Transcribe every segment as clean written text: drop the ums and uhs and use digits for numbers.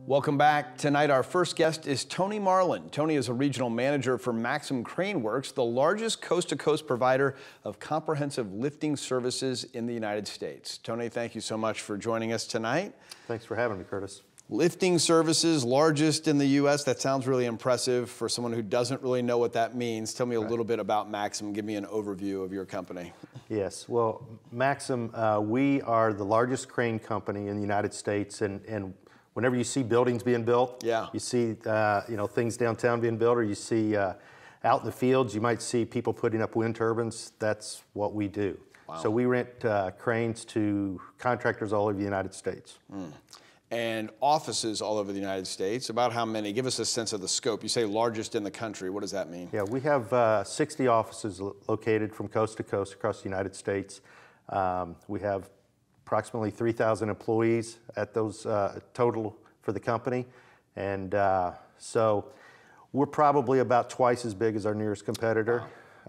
Welcome back. Tonight, our first guest is Tony Marlin. Tony is a regional manager for Maxim Crane Works, the largest coast-to-coast provider of comprehensive lifting services in the United States. Tony, thank you so much for joining us tonight. Thanks for having me, Curtis. Lifting services, largest in the U.S. That sounds really impressive for someone who doesn't really know what that means. Tell me a little bit about Maxim. Give me an overview of your company. Yes, well, Maxim, we are the largest crane company in the United States, and whenever you see buildings being built, you see things downtown being built, or you see out in the fields, you might see people putting up wind turbines. That's what we do. Wow. So we rent cranes to contractors all over the United States. And offices all over the United States. About how many? Give us a sense of the scope. You say largest in the country. What does that mean? Yeah, we have 60 offices located from coast to coast across the United States. We have approximately 3,000 employees at those total for the company. And so we're probably about twice as big as our nearest competitor.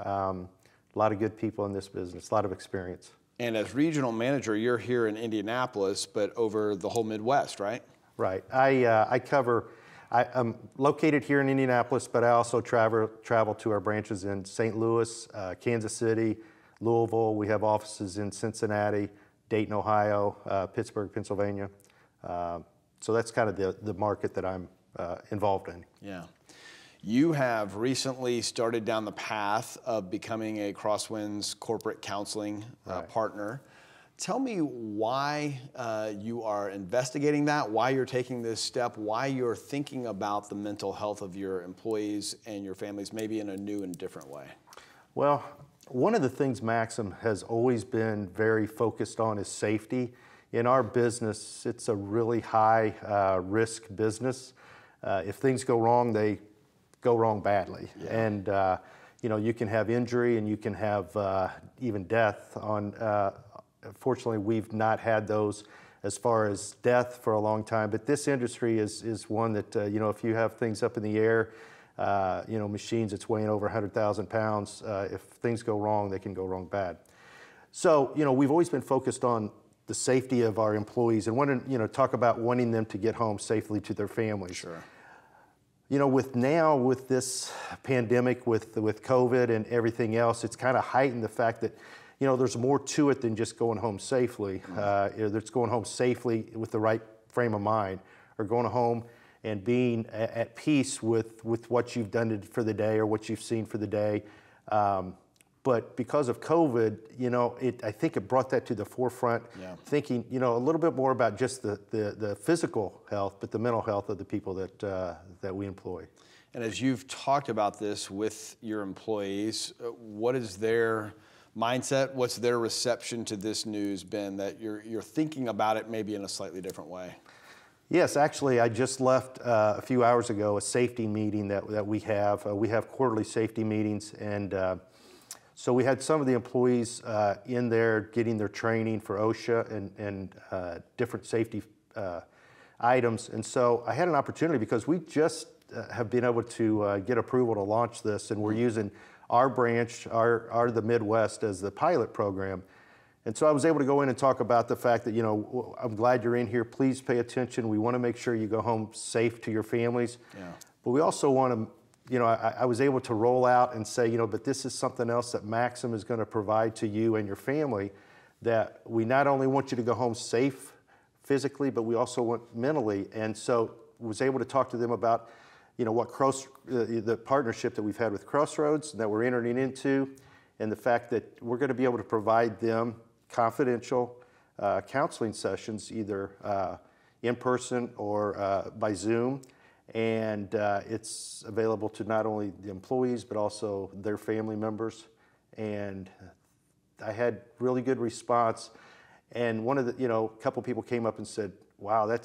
Wow. A lot of good people in this business, a lot of experience. And as regional manager, you're here in Indianapolis, but over the whole Midwest, right? Right. I'm located here in Indianapolis, but I also travel to our branches in St. Louis, Kansas City, Louisville. We have offices in Cincinnati, Dayton, Ohio, Pittsburgh, Pennsylvania. So that's kind of the market that I'm involved in. Yeah. You have recently started down the path of becoming a Crosswinds Corporate Counseling partner. Tell me why you are investigating that, why you're taking this step, why you're thinking about the mental health of your employees and your families maybe in a new and different way. Well, one of the things Maxim has always been very focused on is safety. In our business, it's a really high risk business. If things go wrong, they go wrong badly. Yeah. And you can have injury and you can have even death. Fortunately, we've not had those as far as death for a long time, but this industry is one that, if you have things up in the air, machines that's weighing over 100,000 pounds, if things go wrong, they can go wrong bad. So, we've always been focused on the safety of our employees and talk about wanting them to get home safely to their families. Sure. With this pandemic, with COVID and everything else, it's kind of heightened the fact that, there's more to it than just going home safely. There's going home safely with the right frame of mind, or going home and being at peace with what you've done for the day or what you've seen for the day. But because of COVID, I think it brought that to the forefront, thinking, a little bit more about just the physical health, but the mental health of the people that we employ. And as you've talked about this with your employees, what is their mindset? What's their reception to this news been, that you're thinking about it maybe in a slightly different way? Yes, actually, I just left a few hours ago a safety meeting that we have. We have quarterly safety meetings, and so we had some of the employees in there getting their training for OSHA and different safety items. And so I had an opportunity, because we just have been able to get approval to launch this, and we're using our branch, the Midwest, as the pilot program. And so I was able to go in and talk about the fact that, I'm glad you're in here. Please pay attention. We want to make sure you go home safe to your families. Yeah. But we also want to, I was able to roll out and say, but this is something else that Maxim is going to provide to you and your family, that we not only want you to go home safe physically, but we also want mentally. And so was able to talk to them about, what the partnership that we've had with Crossroads that we're entering into, and the fact that we're going to be able to provide them confidential counseling sessions, either in person or by Zoom. And it's available to not only the employees, but also their family members. And I had really good response. And one of the, a couple people came up and said, wow,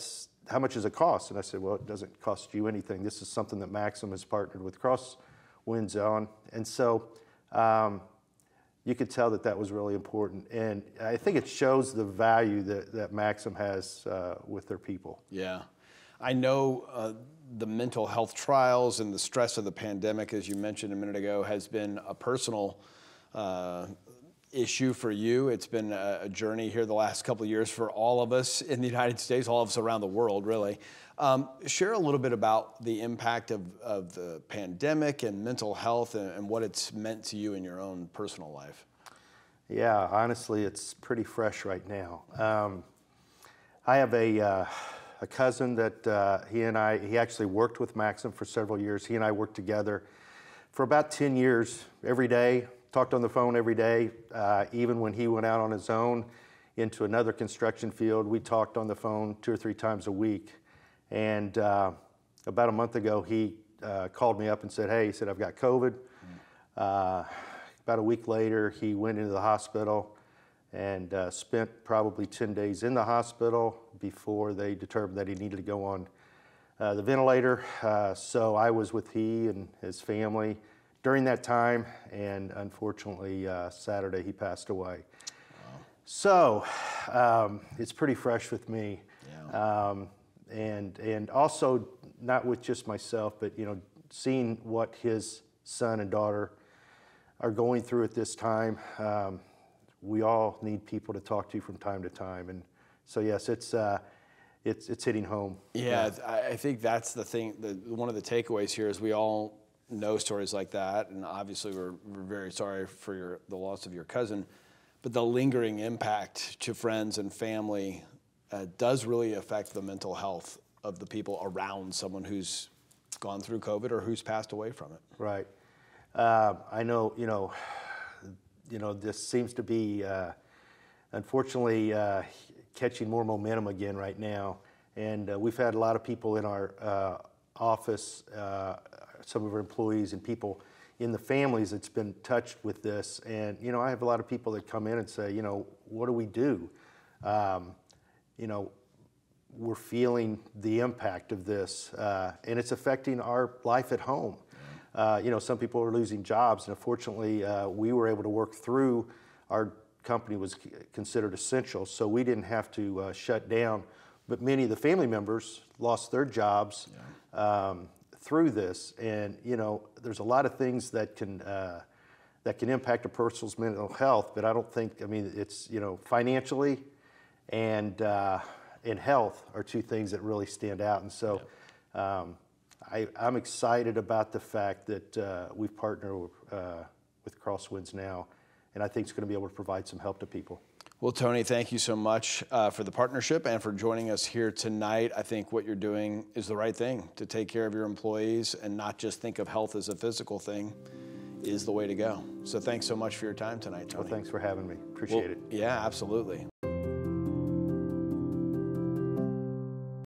how much does it cost? And I said, well, it doesn't cost you anything. This is something that Maxim has partnered with Crosswinds on. And so you could tell that was really important. And I think it shows the value that Maxim has with their people. Yeah. I know the mental health trials and the stress of the pandemic, as you mentioned a minute ago, has been a personal issue for you. It's been a journey here the last couple of years for all of us in the United States, all of us around the world, really. Share a little bit about the impact of the pandemic and mental health and what it's meant to you in your own personal life. Yeah, honestly, it's pretty fresh right now. I have a cousin that he actually worked with Maxim for several years. He and I worked together for about 10 years every day, talked on the phone every day. Even when he went out on his own into another construction field, we talked on the phone 2 or 3 times a week. And about a month ago, he called me up and said, hey, he said, I've got COVID. About a week later, he went into the hospital and spent probably 10 days in the hospital before they determined that he needed to go on the ventilator. So I was with he and his family during that time, and unfortunately, Saturday he passed away. Wow. So it's pretty fresh with me. Yeah. And also not with just myself, but seeing what his son and daughter are going through at this time. We all need people to talk to from time to time, and so yes, it's hitting home. Yeah, I think that's the thing. One of the takeaways here is we all know stories like that, and obviously we're very sorry for the loss of your cousin, but the lingering impact to friends and family does really affect the mental health of the people around someone who's gone through COVID or who's passed away from it. Right. I know, this seems to be, unfortunately, catching more momentum again right now. And we've had a lot of people in our office, some of our employees and people in the families that's been touched with this. And, I have a lot of people that come in and say, what do we do? We're feeling the impact of this, and it's affecting our life at home. Some people are losing jobs, and unfortunately, we were able to work through. Our company was considered essential, so we didn't have to shut down. But many of the family members lost their jobs through this, and there's a lot of things that can impact a person's mental health. But I don't think, it's financially and health are 2 things that really stand out, and so. I'm excited about the fact that we've partnered with Crosswinds now, and I think it's going to be able to provide some help to people. Well, Tony, thank you so much for the partnership and for joining us here tonight. I think what you're doing is the right thing. To take care of your employees and not just think of health as a physical thing is the way to go. So thanks so much for your time tonight, Tony. Well, thanks for having me. Appreciate it. Yeah, absolutely.